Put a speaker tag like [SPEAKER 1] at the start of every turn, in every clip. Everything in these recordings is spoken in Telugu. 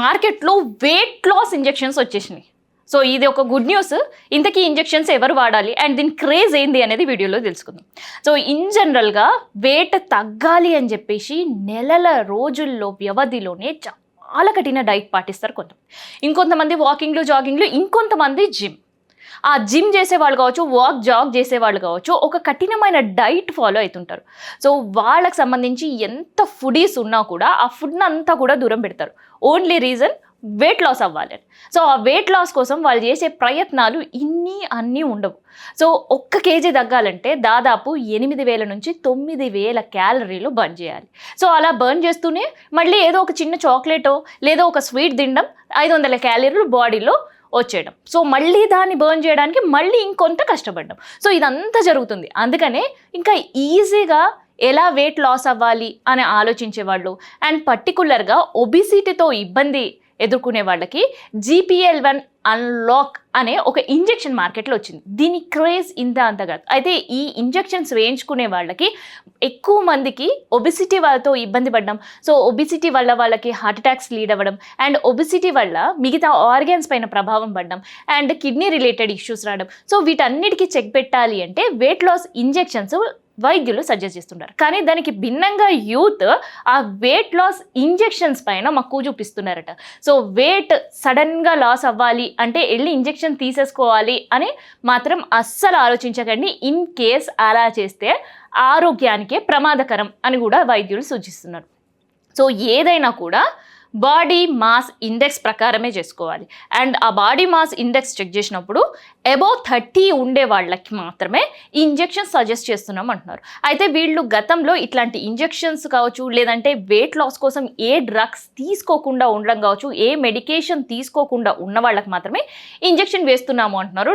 [SPEAKER 1] మార్కెట్లో వెయిట్ లాస్ ఇంజెక్షన్స్ వచ్చేసినాయి. సో ఇది ఒక గుడ్ న్యూస్. ఇంతకీ ఇంజెక్షన్స్ ఎవరు వాడాలి అండ్ దీని క్రేజ్ ఏంది అనేది వీడియోలో తెలుసుకుందాం. సో ఇన్ జనరల్గా వెయిట్ తగ్గాలి అని చెప్పేసి నెలల రోజుల్లో వ్యవధిలోనే చాలా కఠిన డైట్ పాటిస్తారు కొంతమంది. ఇంకొంతమంది వాకింగ్లు జాగింగ్లు, ఇంకొంతమంది జిమ్. ఆ జిమ్ చేసేవాళ్ళు కావచ్చు, జాగ్ చేసేవాళ్ళు కావచ్చు, ఒక కఠినమైన డైట్ ఫాలో అవుతుంటారు. సో వాళ్ళకి సంబంధించి ఎంత ఫుడీస్ ఉన్నా కూడా ఆ ఫుడ్ని అంతా కూడా దూరం పెడతారు. ఓన్లీ రీజన్ వెయిట్ లాస్ అవ్వాలి. సో ఆ వెయిట్ లాస్ కోసం వాళ్ళు చేసే ప్రయత్నాలు అన్నీ ఉండవు. సో 1 కేజీ తగ్గాలంటే దాదాపు 8,000 నుంచి 9,000 క్యాలరీలు బర్న్ చేయాలి. సో అలా బర్న్ చేస్తూనే మళ్ళీ ఏదో ఒక చిన్న చాక్లెటో లేదో ఒక స్వీట్ తినడం 500 క్యాలరీలు బాడీలో వచ్చేయడం. సో మళ్ళీ దాన్ని బర్న్ చేయడానికి మళ్ళీ ఇంకొంత కష్టపడడం. సో ఇదంతా జరుగుతుంది. అందుకనే ఇంకా ఈజీగా ఎలా వెయిట్ లాస్ అవ్వాలి అని ఆలోచించేవాళ్ళు అండ్ పర్టికులర్గా ఒబిసిటీతో ఇబ్బంది ఎదుర్కొనే వాళ్ళకి GPL-1 అన్లాక్ అనే ఒక ఇంజెక్షన్ మార్కెట్లో వచ్చింది. దీని క్రేజ్ అంత కాదు. అయితే ఈ ఇంజెక్షన్స్ వేయించుకునే వాళ్ళకి ఎక్కువ మందికి ఒబిసిటీ వాళ్ళతో ఇబ్బంది పడడం, సో ఒబిసిటీ వల్ల వాళ్ళకి హార్ట్ అటాక్స్ లీడ్ అవ్వడం అండ్ ఒబిసిటీ వల్ల మిగతా ఆర్గాన్స్ పైన ప్రభావం పడడం అండ్ కిడ్నీ రిలేటెడ్ ఇష్యూస్ రావడం. సో వీటన్నిటికీ చెక్ పెట్టాలి అంటే వెయిట్ లాస్ ఇంజెక్షన్స్ వైద్యులు సజెస్ట్ చేస్తున్నారు. కానీ దానికి భిన్నంగా యూత్ ఆ వెయిట్ లాస్ ఇంజెక్షన్స్ పైన మక్కువ చూపిస్తున్నారట. సో వెయిట్ సడన్గా లాస్ అవ్వాలి అంటే వెళ్ళి ఇంజెక్షన్ తీసేసుకోవాలి అని మాత్రం అస్సలు ఆలోచించకండి. ఇన్ కేస్ అలా చేస్తే ఆరోగ్యానికే ప్రమాదకరం అని కూడా వైద్యులు సూచిస్తున్నారు. సో ఏదైనా కూడా బాడీ మాస్ ఇండెక్స్ ప్రకారమే చేసుకోవాలి. అండ్ ఆ బాడీ మాస్ ఇండెక్స్ చెక్ చేసినప్పుడు అబౌవ్ 30 ఉండే వాళ్ళకి మాత్రమే ఈ ఇంజెక్షన్ సజెస్ట్ చేస్తున్నాం అంటున్నారు. అయితే వీళ్ళు గతంలో ఇట్లాంటి ఇంజెక్షన్స్ కావచ్చు, లేదంటే వెయిట్ లాస్ కోసం ఏ డ్రగ్స్ తీసుకోకుండా ఉండడం కావచ్చు, ఏ మెడికేషన్ తీసుకోకుండా ఉన్న వాళ్ళకి మాత్రమే ఇంజెక్షన్ వేస్తున్నాము అంటున్నారు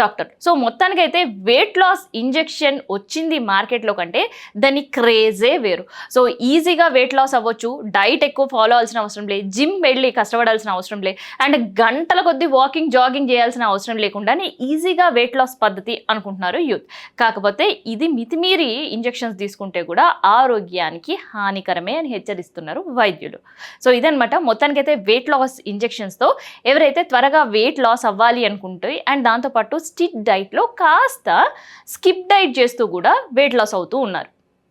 [SPEAKER 1] డాక్టర్. సో మొత్తానికైతే వెయిట్ లాస్ ఇంజెక్షన్ వచ్చింది మార్కెట్లో కంటే దాని క్రేజే వేరు. సో ఈజీగా వెయిట్ లాస్ అవ్వచ్చు, డైట్ ఎక్కువ ఫాలో అవ్వాల్సిన అవసరం లేదు, జిమ్ వెళ్ళి కష్టపడాల్సిన అవసరం లేదు అండ్ గంటల కొద్దీ వాకింగ్ జాగింగ్ చేయాల్సిన అవసరం లేకుండానే ఈజీగా వెయిట్ లాస్ పద్ధతి అనుకుంటున్నారు యూత్. కాకపోతే ఇది మితిమీరి ఇంజెక్షన్స్ తీసుకుంటే కూడా ఆరోగ్యానికి హానికరమే అని హెచ్చరిస్తున్నారు వైద్యులు. సో ఇదనమాట మొత్తానికైతే వెయిట్ లాస్ ఇంజెక్షన్స్తో ఎవరైతే త్వరగా వెయిట్ లాస్ అవ్వాలి అనుకుంటే అండ్ దాంతోపాటు స్ట్రిక్ట్ డైట్లో కాస్త స్కిప్ డైట్ చేస్తూ కూడా వెయిట్ లాస్ అవుతూ ఉన్నారు.